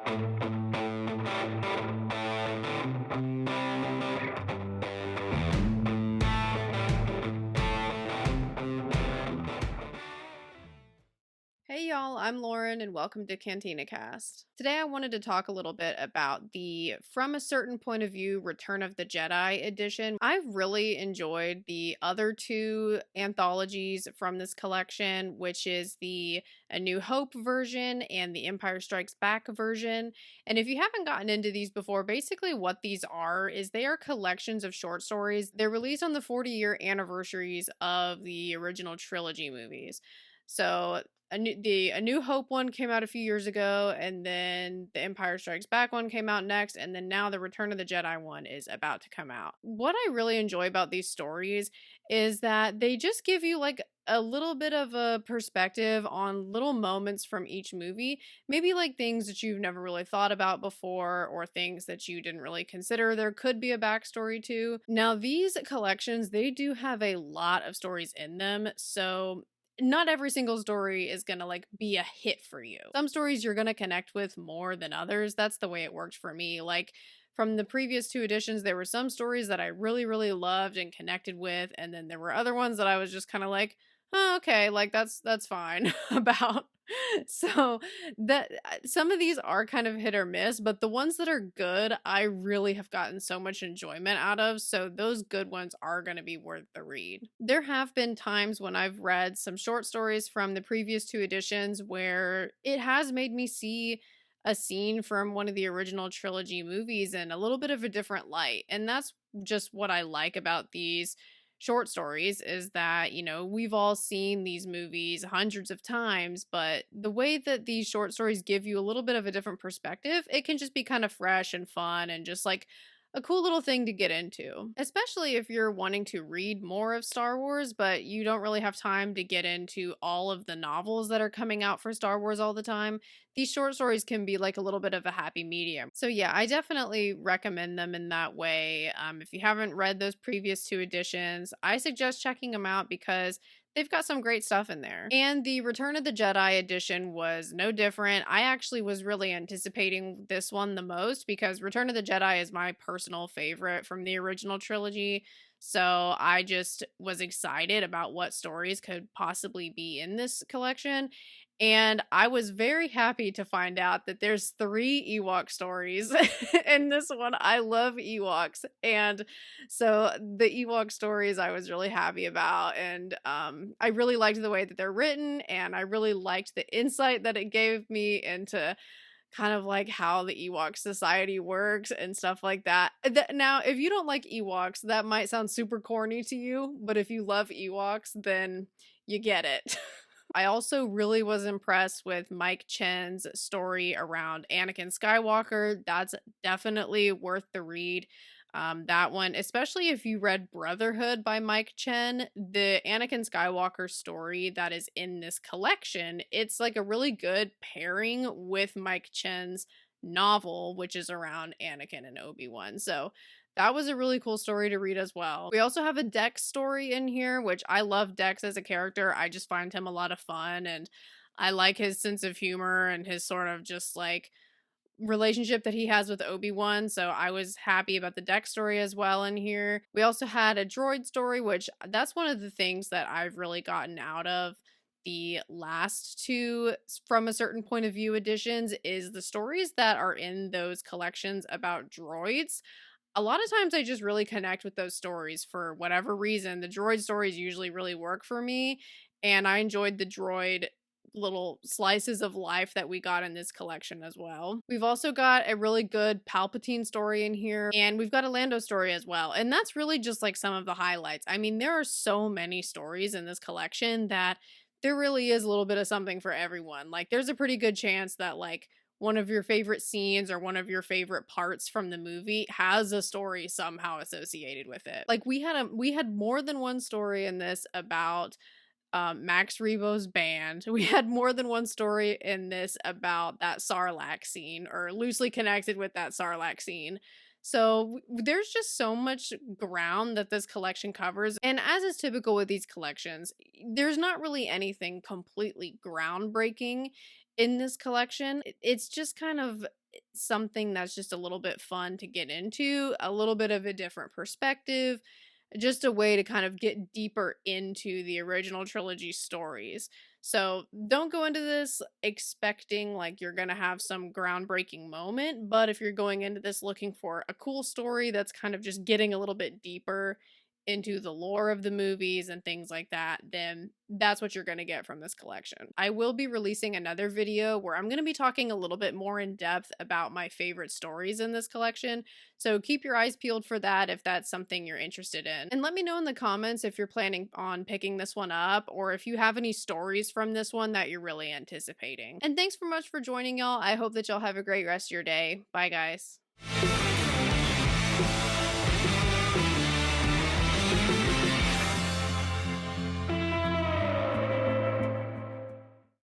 Hey y'all, I'm Lauren and welcome to Cantina Cast. Today I wanted to talk a little bit about the From a Certain Point of View Return of the Jedi edition. I've really enjoyed the other two anthologies from this collection, which is the A New Hope version and the Empire Strikes Back version. And if you haven't gotten into these before, basically what these are is they are collections of short stories. They're released on the 40-year anniversaries of the original trilogy movies. So A New Hope one came out a few years ago, and then the Empire Strikes Back one came out next, and then now the Return of the Jedi one is about to come out. What I really enjoy about these stories is that they just give you like a little bit of a perspective on little moments from each movie, maybe like things that you've never really thought about before or things that you didn't really consider there could be a backstory to. Now, these collections, they do have a lot of stories in them, so not every single story is gonna like be a hit for you. Some stories you're gonna connect with more than others. That's the way it worked for me. Like from the previous two editions, there were some stories that I really, really loved and connected with, and then there were other ones that I was just kind of like, oh, okay, like that's fine about. So that some of these are kind of hit or miss, but the ones that are good, I really have gotten so much enjoyment out of. So those good ones are going to be worth the read. There have been times when I've read some short stories from the previous two editions where it has made me see a scene from one of the original trilogy movies in a little bit of a different light. And that's just what I like about these short stories is that, we've all seen these movies hundreds of times, but the way that these short stories give you a little bit of a different perspective, it can just be kind of fresh and fun and just like a cool little thing to get into, especially if you're wanting to read more of Star Wars, but you don't really have time to get into all of the novels that are coming out for Star Wars all the time. These short stories can be like a little bit of a happy medium. So yeah, I definitely recommend them in that way. If you haven't read those previous two editions, I suggest checking them out because they've got some great stuff in there. And the Return of the Jedi edition was no different. I actually was really anticipating this one the most because Return of the Jedi is my personal favorite from the original trilogy. So I just was excited about what stories could possibly be in this collection. And I was very happy to find out that there's 3 Ewok stories in this one. I love Ewoks. And so the Ewok stories I was really happy about. And I really liked the way that they're written. And I really liked the insight that it gave me into kind of like how the Ewok society works and stuff like that. Now, if you don't like Ewoks, that might sound super corny to you. But if you love Ewoks, then you get it. I also really was impressed with Mike Chen's story around Anakin Skywalker. That's definitely worth the read. That one, especially if you read Brotherhood by Mike Chen, the Anakin Skywalker story that is in this collection, it's like a really good pairing with Mike Chen's novel, which is around Anakin and Obi-Wan. So that was a really cool story to read as well. We also have a Dex story in here, which I love Dex as a character. I just find him a lot of fun and I like his sense of humor and his sort of just like relationship that he has with Obi-Wan. So I was happy about the Dex story as well in here. We also had a droid story, which that's one of the things that I've really gotten out of the last two From a Certain Point of View editions is the stories that are in those collections about droids. A lot of times I just really connect with those stories for whatever reason. The droid stories usually really work for me, and I enjoyed the droid little slices of life that we got in this collection as well. We've also got a really good Palpatine story in here, and we've got a Lando story as well. And that's really just like some of the highlights. I mean, there are so many stories in this collection that there really is a little bit of something for everyone. Like there's a pretty good chance that like one of your favorite scenes or one of your favorite parts from the movie has a story somehow associated with it. Like we had more than one story in this about Max Rebo's band. We had more than one story in this about that Sarlacc scene or loosely connected with that Sarlacc scene. So there's just so much ground that this collection covers. And as is typical with these collections, there's not really anything completely groundbreaking in this collection. It's just kind of something that's just a little bit fun to get into, a little bit of a different perspective, just a way to kind of get deeper into the original trilogy stories. So don't go into this expecting like you're going to have some groundbreaking moment, but if you're going into this looking for a cool story that's kind of just getting a little bit deeper into the lore of the movies and things like that, then that's what you're going to get from this collection. I will be releasing another video where I'm going to be talking a little bit more in depth about my favorite stories in this collection. So keep your eyes peeled for that if that's something you're interested in. And let me know in the comments if you're planning on picking this one up or if you have any stories from this one that you're really anticipating. And thanks so much for joining, y'all. I hope that y'all have a great rest of your day. Bye, guys.